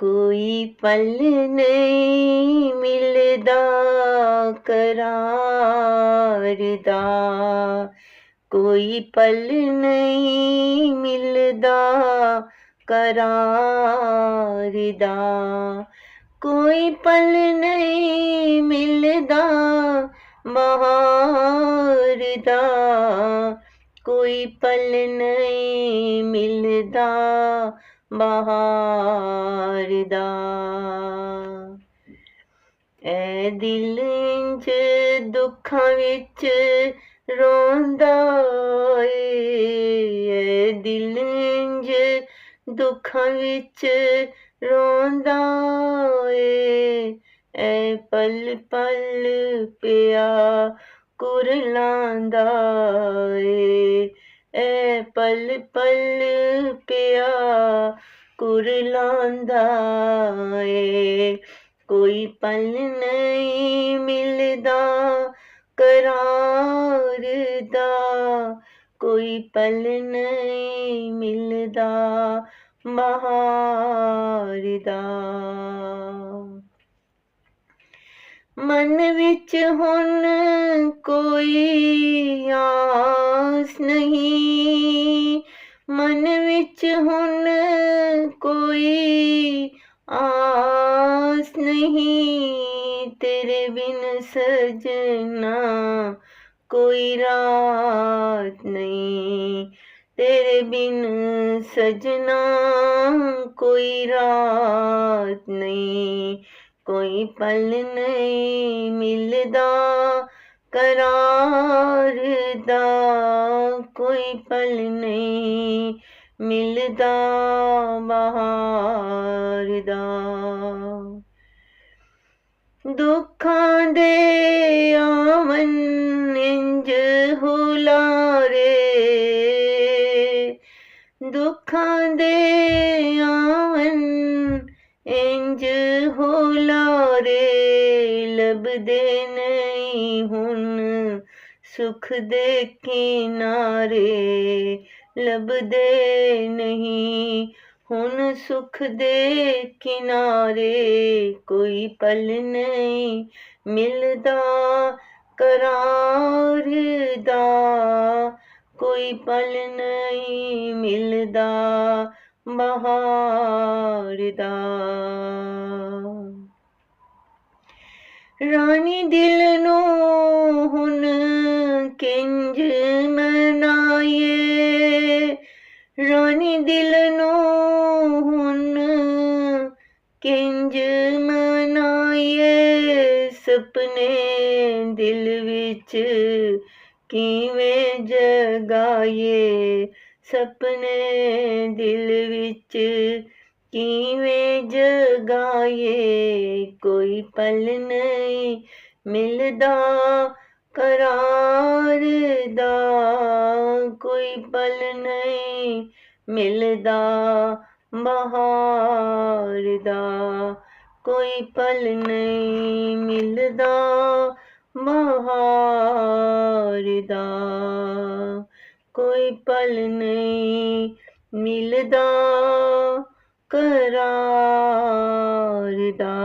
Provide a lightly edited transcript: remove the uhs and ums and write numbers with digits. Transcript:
कोई पल नहीं मिलदा करार दा, कोई पल नहीं मिलदा करार दा, कोई पल नहीं मिलदा बहार दा, कोई पल नहीं मिलदा बहार दा। ऐ दिल इंज दुखां विच रोंदा ऐ दिल इंज दुखां विच रोंदा ऐ पल पल पिया कुरलांदा ऐ पल पल पिया कुरलांदा कोई पल नहीं मिलदा करार दा, कोई पल नहीं मिलदा बहार दा। मन विच हुण कोई आस नहीं, मन विच हुण कोई आस नहीं, तेरे बिन सजना कोई रात नहीं, तेरे बिन सजना कोई रात नहीं, कोई पल नहीं मिलदा करार दा, कोई पल नहीं मिलदा बहार दा। दुखां दे आवन इंज हुलारे, दुखां दे आवन इंज हुलारे, लभदे नहीं हुण सुख दे किनारे, लभदे नहीं हुण सुख दे किनारे, कोई पल नहीं मिलदा करार दा, कोई पल नहीं मिलदा बहार दा। रानी दिल नूं हुण किंज मनाइए, रानी दिल नूं हुण किंज मनाइए, सपने दिल विच किवें जगाइए, सपने दिल विच किवें जगाइए, कोई पल नहीं मिलदा करार दा, कोई पल नहीं मिलदा बहार दा, कोई पल नहीं मिलदा बहार दा, कोई पल नहीं मिलदा करार दा।